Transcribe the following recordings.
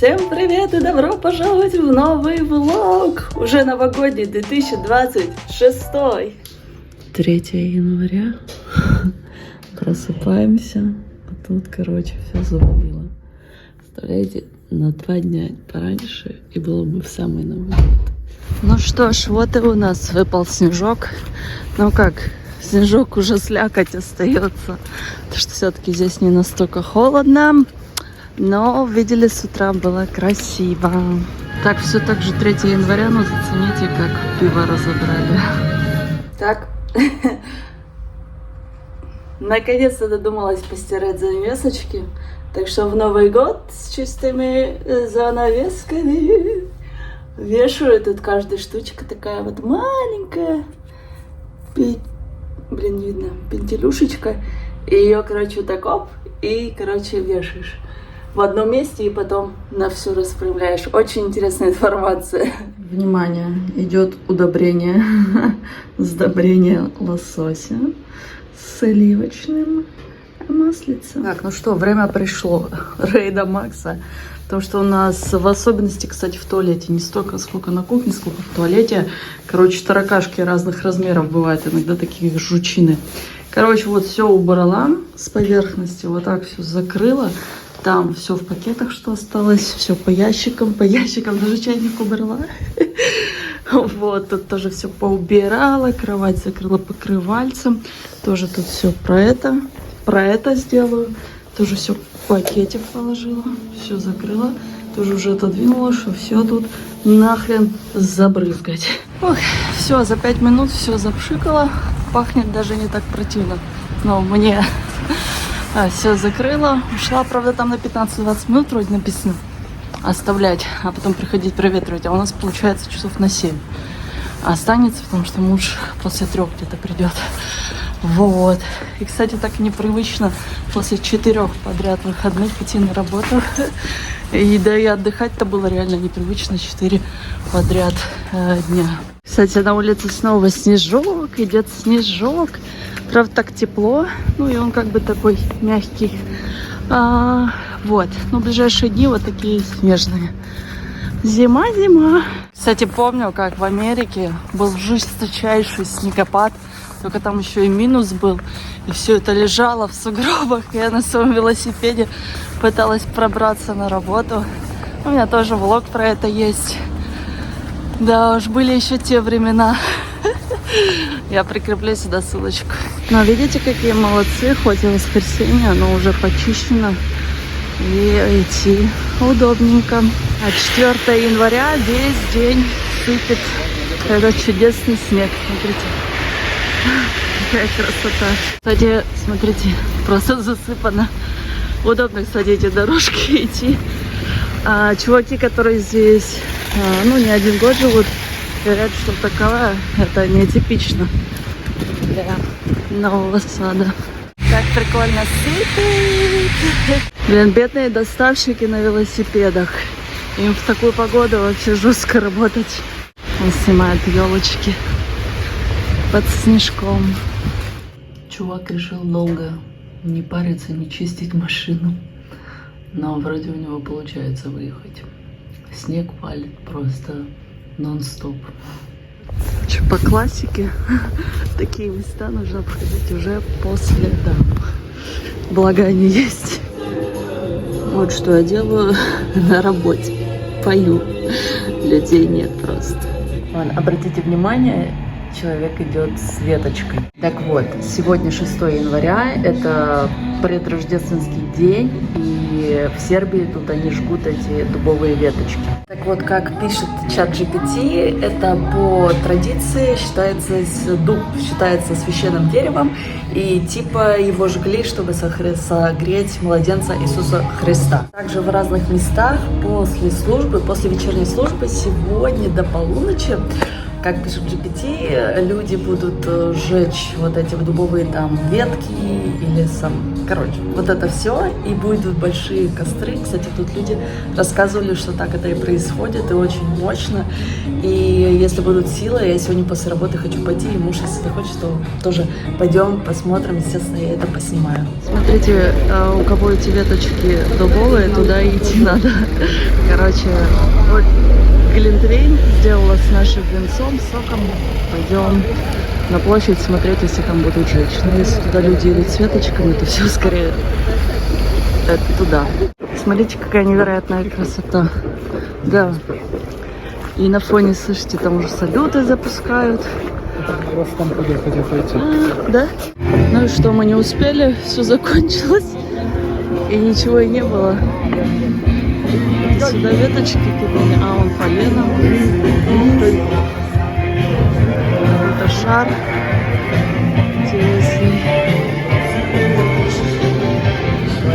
Всем привет и добро пожаловать в новый влог! Уже новогодний 2026. 3 января. Просыпаемся. А тут, короче, все завалило. Представляете, на 2 дня пораньше и было бы в самый Новый год. Ну что ж, вот и у нас выпал снежок. Ну как, снежок уже слякоть остается. Потому что все-таки здесь не настолько холодно. Но видели, с утра было красиво. Так, все так же 3 января, но зацените, как пиво разобрали. Так, наконец-то додумалась постирать занавесочки. Так что в Новый год с чистыми занавесками вешаю. Тут каждая штучка такая вот маленькая. Блин, не видно, пентелюшечка. И ее, короче, так оп, и, короче, вешаешь в одном месте и потом на все распрямляешь. Очень интересная информация. Внимание, идет удобрение, сдобрение лосося с сливочным маслицем. Так, ну что, время пришло рейда Макса. Потому что у нас в особенности, кстати, в туалете не столько, сколько на кухне, сколько в туалете. Короче, таракашки разных размеров бывают, иногда такие жучины. Короче, вот все убрала с поверхности, вот так все закрыла. Там все в пакетах, что осталось, все по ящикам, даже чайник убрала. Вот, тут тоже все поубирала, кровать закрыла покрывальцем. Тоже тут все про это сделаю. Тоже все в пакетик положила, все закрыла. Тоже уже отодвинула, что все тут нахрен забрызгать. Ох, все, за 5 минут все запшикала. Пахнет даже не так противно. Но мне... все закрыла. Ушла, правда, там на 15-20 минут вроде написано оставлять, а потом приходить проветривать. А у нас получается часов на 7 останется, потому что муж после 3 где-то придет. Вот. И, кстати, так непривычно после 4 подряд выходных идти на работу. И да и отдыхать-то было реально непривычно 4 подряд дня. Кстати, на улице снова снежок, идет снежок. Правда, так тепло, ну и он как бы такой мягкий. Вот, но в ближайшие дни вот такие снежные. Зима. Кстати, помню, как в Америке был жесточайший снегопад, только там еще и минус был. И все это лежало в сугробах. Я на своем велосипеде пыталась пробраться на работу. У меня тоже влог про это есть. Да уж, были еще те времена. Я прикреплю сюда ссылочку. Но видите, какие молодцы. Хоть и воскресенье, оно уже почищено. И идти удобненько. А 4 января весь день сыпет этот чудесный снег. Смотрите. Какая красота. Кстати, смотрите, просто засыпано. Удобно, кстати, эти дорожки идти. Чуваки, которые здесь, ну, не 1 год живут, говорят, что таковая, это нетипично для Нового Сада. Так прикольно сыпет. Блин, бедные доставщики на велосипедах. Им в такую погоду вообще жестко работать. Он снимает елочки под снежком. Чувак решил долго не париться, не чистить машину. Но вроде у него получается выехать. Снег валит просто нон-стоп. По классике такие места нужно обходить уже после дам. Благо они есть. Вот что я делаю на работе. Пою. Людей нет просто. Ладно, обратите внимание, человек идет с веточкой. Так вот, сегодня 6 января, это предрождественский день, и в Сербии тут они жгут эти дубовые веточки. Так вот, как пишет чат GPT, это по традиции дуб считается священным деревом, и типа его жгли, чтобы согреть младенца Иисуса Христа. Также в разных местах после вечерней службы сегодня до полуночи как пишут GPT, люди будут сжечь вот эти дубовые там ветки или короче, вот это все, и будут большие костры. Кстати, тут люди рассказывали, что так это и происходит, и очень мощно. И если будут силы, я сегодня после работы хочу пойти, и муж, если захочет, то тоже пойдем, посмотрим, естественно, я это поснимаю. Смотрите, у кого эти веточки дубовые, туда идти надо. Короче, вот глинтвейн сделала с нашим винцом, соком. Пойдем на площадь смотреть, если там будут жечь. Но если туда люди идут с веточками, то все скорее это туда. Смотрите, какая невероятная красота. Да. И на фоне, слышите, там уже салюты запускают. Просто там куда я хотел пойти. Да? Ну и что, мы не успели, все закончилось. И ничего и не было. Это сюда веточки кидали, а он полено. Это шар интересный.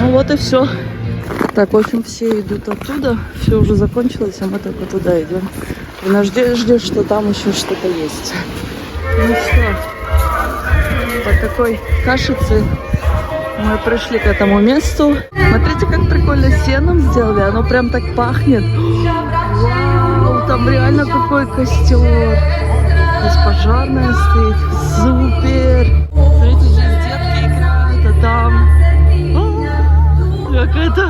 Ну вот и все. Так, в общем, все идут оттуда. Все уже закончилось, а мы только туда идем. В надежде, что там еще что-то есть. Ну что, по такой кашице мы пришли к этому месту. Смотрите, как прикольно сеном сделали. Оно прям так пахнет. Вау, там реально какой костер. Здесь пожарная стоит. Супер. Смотрите, здесь детки играют, а там какая-то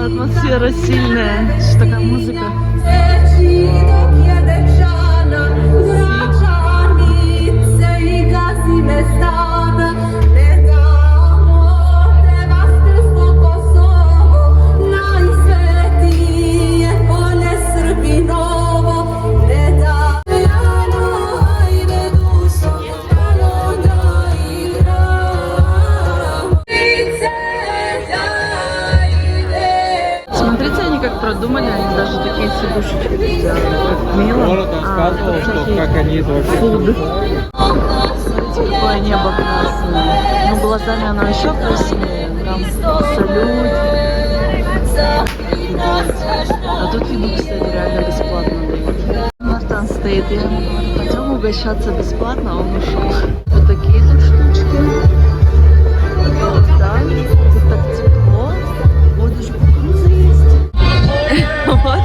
атмосфера сильная. Что такая музыка. Продумали, они даже такие сидушечки сделали. Как мило. Город рассказывал, что как они это вообще... Фуд. Смотрите, какое небо красное. Ну, глазами оно еще красивее. Там салют. А тут еду, кстати, реально бесплатно дают. Мартан стоит, я говорю, пойдем угощаться бесплатно, а он ушел. Вот такие тут штучки. Да, тут так тепло. Вот даже кукуруза есть. Вот.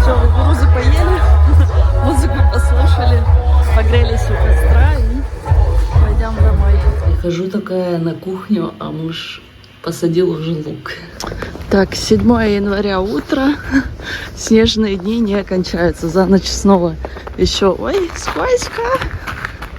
Что, кукурузы поели, музыку послушали, погрелись у костра и пойдем домой. Я хожу такая на кухню, а муж посадил уже лук. Так, 7 января утро. Снежные дни не кончаются. За ночь снова еще, ой, скользко.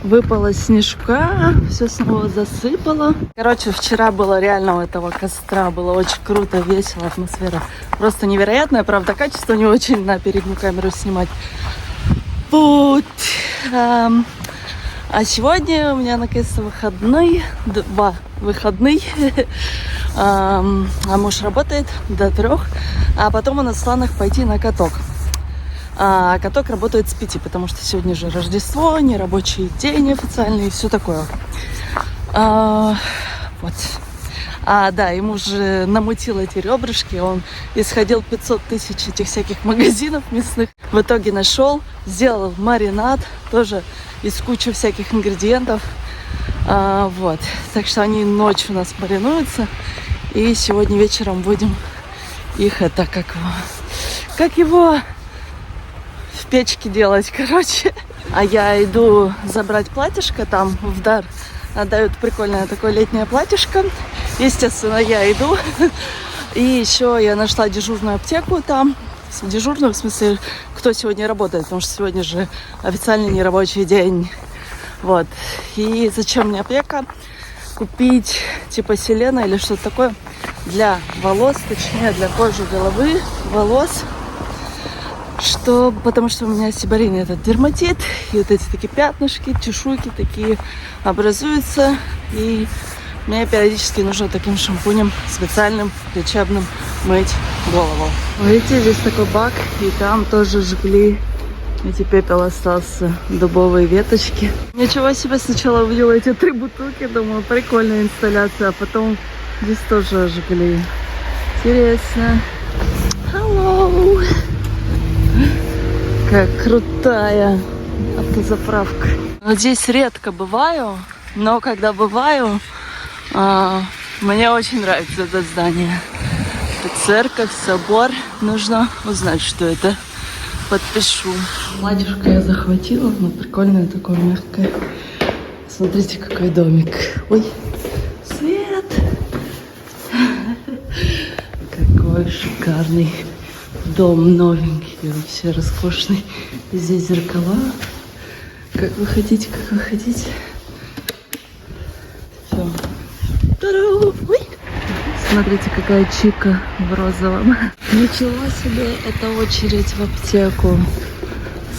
Выпала снежка, все снова засыпало. Короче, вчера было реально у этого костра, было очень круто, весело, атмосфера просто невероятная. Правда, качество не очень на переднюю камеру снимать. Вот. А сегодня у меня наконец-то выходной, 2 выходных. А муж работает до 3, а потом у нас в планах пойти на каток. А каток работает с 5, потому что сегодня же Рождество, нерабочий день официальный и все такое. Вот. Да, ему же намутил эти ребрышки, он исходил 500 тысяч этих всяких магазинов мясных. В итоге нашел, сделал маринад, тоже из кучи всяких ингредиентов. Вот. Так что они ночью у нас маринуются. И сегодня вечером будем их как его в печке делать, короче. А я иду забрать платьишко там в дар. Дают прикольное такое летнее платьишко. Естественно, я иду. И еще я нашла дежурную аптеку там. Дежурную, в смысле, кто сегодня работает, потому что сегодня же официальный нерабочий день. Вот. И зачем мне аптека? Купить типа селена или что-то такое для волос, точнее для кожи головы, волос. Потому что у меня сибарин этот дерматит, и вот эти такие пятнышки, чешуйки такие образуются, и мне периодически нужно таким шампунем специальным, лечебным мыть голову. Видите, здесь такой бак, и там тоже жгли Эти пепел остался, дубовые веточки. Ничего себе, сначала увидела эти 3 бутылки, думаю, прикольная инсталляция, а потом здесь тоже жгли. Интересно. Hello! Как крутая автозаправка. Вот здесь редко бываю, но когда бываю, мне очень нравится это здание. Это церковь, собор. Нужно узнать, что это. Подпишу. Платьишко я захватила, но прикольное такое, мягкое. Смотрите, какой домик. Ой, свет! Какой шикарный дом, новенький, вообще роскошный. Здесь зеркала. Как вы хотите, как вы хотите. Все. Ой! Смотрите, какая чика в розовом. Ничего себе, это очередь в аптеку.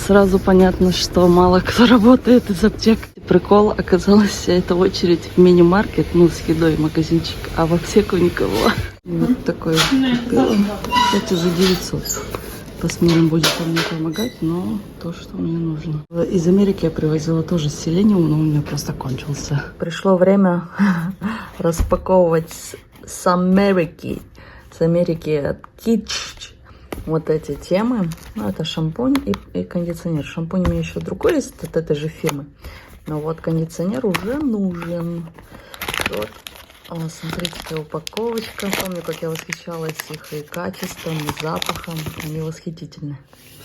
Сразу понятно, что мало кто работает из аптек. Прикол, оказалось, вся эта очередь в мини-маркет, ну, с едой, магазинчик, а в аптеку никого. И вот такой купила. Кстати, за 900. Посмотрим, будет он мне помогать, но то, что мне нужно. Из Америки я привозила тоже селениум, но у меня просто кончился. Пришло время распаковывать с Америки от Kitsch вот эти темы. Ну, это шампунь и кондиционер. Шампунь у меня еще другой есть от этой же фирмы. Но вот кондиционер уже нужен. Вот. О, смотрите, какая упаковочка. Помню, как я восхищалась их и качеством, и запахом. Они восхитительны.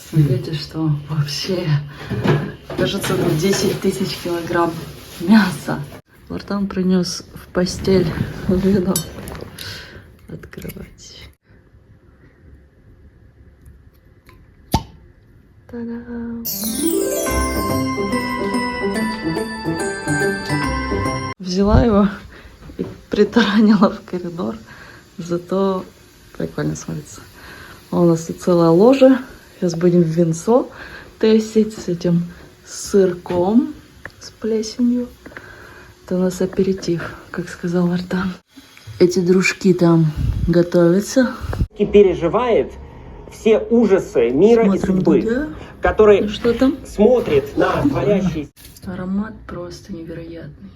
Смотрите, что вообще, кажется, тут 10 тысяч килограмм мяса. Вартан принес в постель вино. Открывать. Та-дам! Взяла его и притаранила в коридор. Зато прикольно смотрится. А у нас тут целая ложа. Сейчас будем винцо тестить с этим сырком, с плесенью. Это у нас аперитив, как сказал Вартан. Эти дружки там готовятся. И переживает все ужасы мира и судьбы, который что там? смотрит на творящийся. Аромат просто невероятный.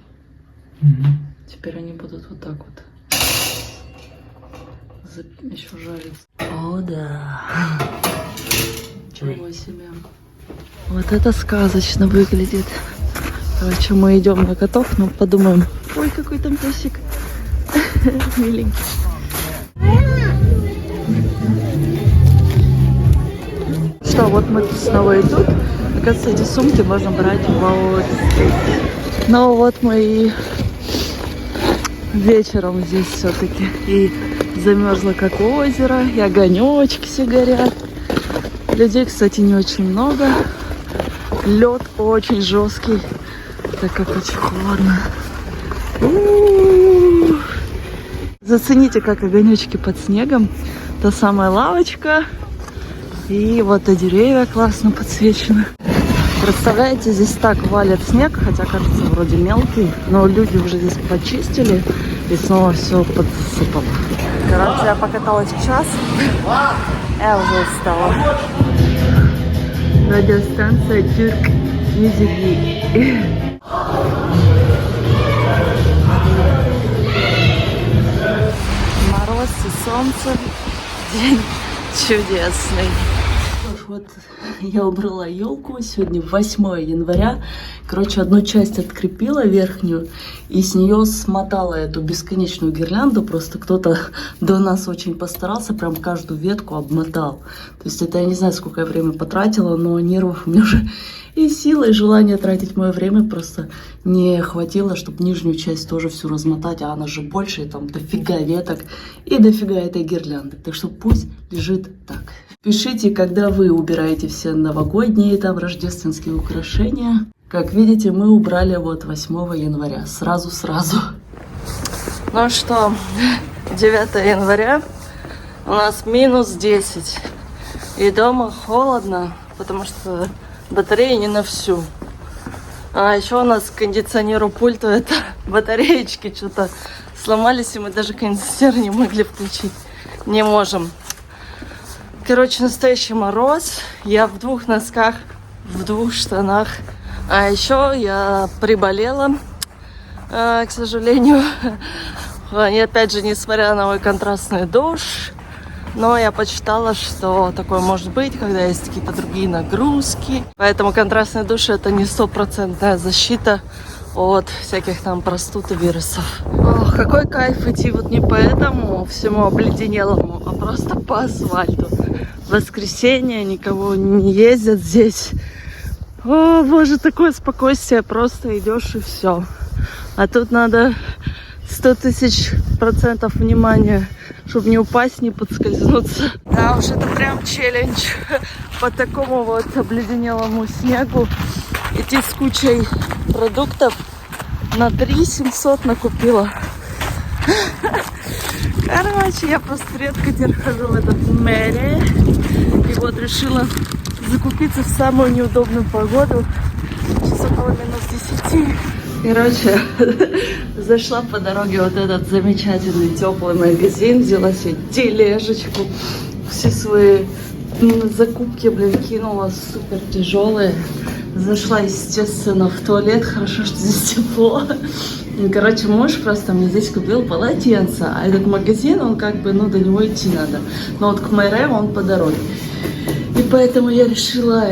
Теперь они будут вот так вот. Еще жариться. О, да. Ничего себе. Вот это сказочно выглядит. Короче, мы идем на каток, но подумаем. Ой, какой там песик. Миленький. Что, вот мы снова и тут. Оказывается, эти сумки можно брать вот здесь. Но вот мы и вечером здесь все-таки. И замерзло, как озеро, и огонечки все горят. Людей, кстати, не очень много. Лед очень жесткий, так как очень холодно. Зацените, как огонечки под снегом. Та самая лавочка. И вот и деревья классно подсвечены. Представляете, здесь так валит снег, хотя кажется вроде мелкий, но люди уже здесь почистили и снова все подсыпало. Короче, я покаталась час, я уже устала. Радиостанция Тюрк Мюзик. Мороз и солнце, день чудесный. Вот я убрала елку, сегодня 8 января. Короче, одну часть открепила верхнюю и с нее смотала эту бесконечную гирлянду. Просто кто-то до нас очень постарался, прям каждую ветку обмотал. То есть это я не знаю, сколько я времени потратила, но нервов у меня уже и силы, и желание тратить мое время просто не хватило, чтобы нижнюю часть тоже всю размотать, а она же больше, и там дофига веток и дофига этой гирлянды. Так что пусть лежит так. Пишите, когда вы убираете все новогодние, там, рождественские украшения. Как видите, мы убрали вот 8 января. Сразу. Ну что, 9 января. У нас минус 10. И дома холодно, потому что батареи не на всю. А еще у нас кондиционеру пульту, это батареечки что-то сломались, и мы даже кондиционер не могли включить. Не можем. Короче, настоящий мороз. Я в 2 носках в 2 штанах. А еще я приболела, к сожалению. И опять же, несмотря на мой контрастный душ, но я почитала, что такое может быть, когда есть какие-то другие нагрузки. Поэтому контрастный душ — это не 100% защита от всяких там простуд и вирусов. Ох, какой кайф идти вот не по этому всему обледенелому, а просто по асфальту. В воскресенье никого не ездят здесь. О, боже, такое спокойствие, просто идешь и все. А тут надо 100 000% внимания, чтобы не упасть, не подскользнуться. Да уж, это прям челлендж по такому вот обледенелому снегу. Идти с кучей продуктов. На 3 700 накупила. Короче, я просто редко теперь хожу в этот мэри. И вот решила закупиться в самую неудобную погоду. Сейчас около -10. Короче, зашла по дороге вот этот замечательный теплый магазин, взяла себе тележечку, все свои закупки, кинула супер тяжелые. Зашла, естественно, в туалет, хорошо, что здесь тепло. Короче, муж просто мне здесь купил полотенце, а этот магазин, он как бы, до него идти надо. Но вот к Мэйре он по дороге. И поэтому я решила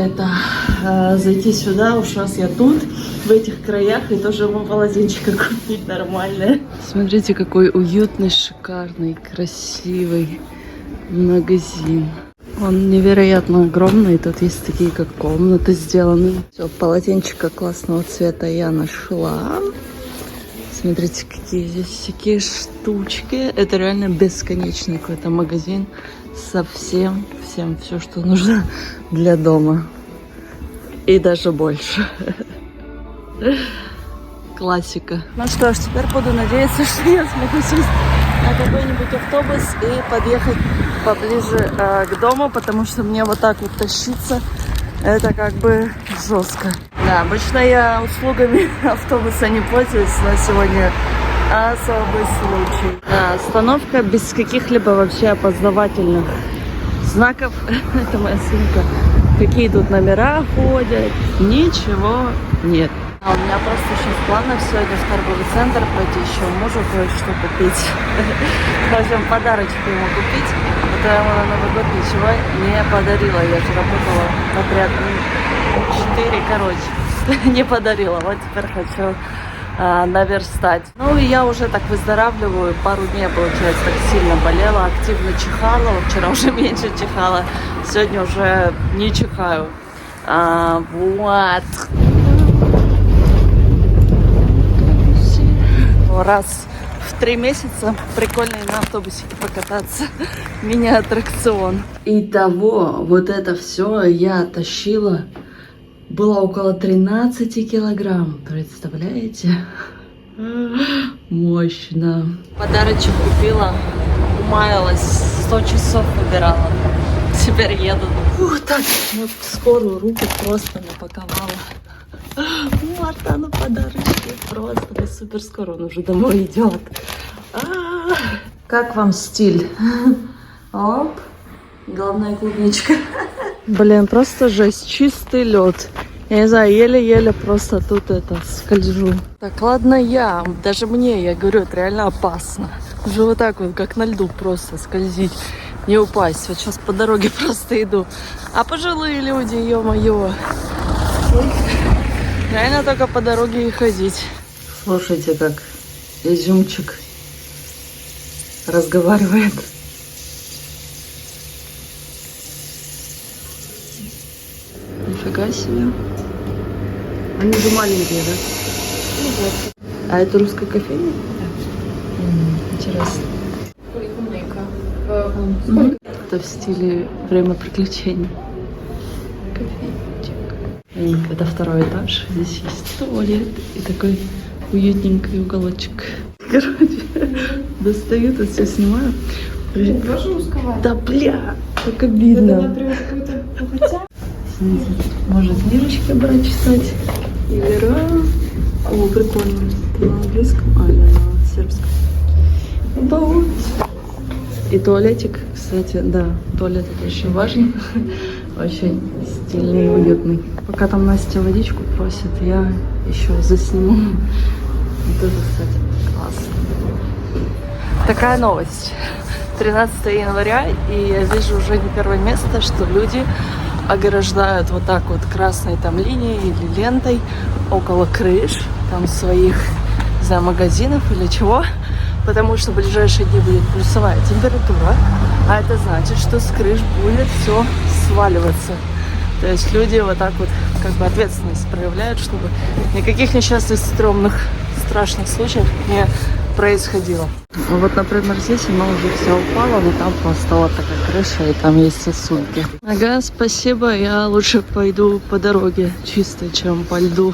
зайти сюда, уж раз я тут, в этих краях, и тоже ему полотенчика купить нормальное. Смотрите, какой уютный, шикарный, красивый магазин. Он невероятно огромный, тут есть такие, как комнаты сделаны. Все, полотенчика классного цвета я нашла. Смотрите, какие здесь всякие штучки. Это реально бесконечный какой-то магазин. Совсем, всем, все, что нужно для дома. И даже больше. Классика. Ну что ж, теперь буду надеяться, что я смогу сесть на какой-нибудь автобус и подъехать поближе к дому, потому что мне вот так вот тащиться, это как бы жестко. Да, обычно я услугами автобуса не пользуюсь, но сегодня особый случай. Да, остановка без каких-либо вообще опоздавательных знаков. Это моя сумка. Какие тут номера ходят, ничего нет. А у меня просто еще в планах сегодня в торговый центр пойти, еще мужу кое-что купить. В общем, подарочки ему купить. А то я ему на Новый год ничего не подарила. Я же работала подряд 4, короче. Не подарила. Вот теперь хочу наверстать. Ну и я уже так выздоравливаю. Пару дней, получается, так сильно болела, активно чихала. Вчера уже меньше чихала. Сегодня уже не чихаю. Вот. Раз в 3 месяца прикольно на автобусике покататься. Мини-аттракцион. Итого, вот это все я тащила. Было около 13 килограмм. Представляете? Мощно. Подарочек купила. Умаялась. 100 часов выбирала. Теперь еду. Так, вот скорую руку просто напаковала. Вот она, подарочки. Просто супер скоро он уже домой идет. Как вам стиль? Оп. Главная клубничка. Блин, просто жесть. Чистый лед. Я не знаю, еле-еле просто тут скольжу. Так, ладно даже мне, я говорю, это реально опасно. Уже вот так вот, как на льду просто скользить. Не упасть. Вот сейчас по дороге просто иду. А пожилые люди, ё-моё. Реально только по дороге и ходить. Слушайте, как изюмчик разговаривает. Нифига себе. Они же маленькие, да? Ну вот. А это русская кофейня? Да. Интересно. Сколько? Это в стиле «Время приключений». Кофейничек. Это 2-й этаж. Здесь есть туалет и такой уютненький уголочек. Короче, достаю, тут все снимаю. Тоже узковато. Да бля, как обидно. Это, например, какой-то хотя. Можно книжечки брать, читать. И вера. О, прикольно. На английском, или на сербском. Вот. И туалетик, кстати, да, туалет это еще важно. Очень стильный и уютный. Пока там Настя водичку просит, я еще засниму. Тоже, кстати, классно. Такая новость. 13 января, и я вижу уже не первое место, что люди ограждают вот так вот красной там линией или лентой около крыш, там своих, не знаю, магазинов или чего, потому что в ближайшие дни будет плюсовая температура, а это значит, что с крыш будет все сваливаться. То есть люди вот так вот как бы ответственность проявляют, чтобы никаких несчастных, стрёмных, страшных случаев не происходило. Вот, например, здесь она уже вся упала, но там просто вот такая крыша, и там есть сосульки. Ага, спасибо, я лучше пойду по дороге чисто, чем по льду.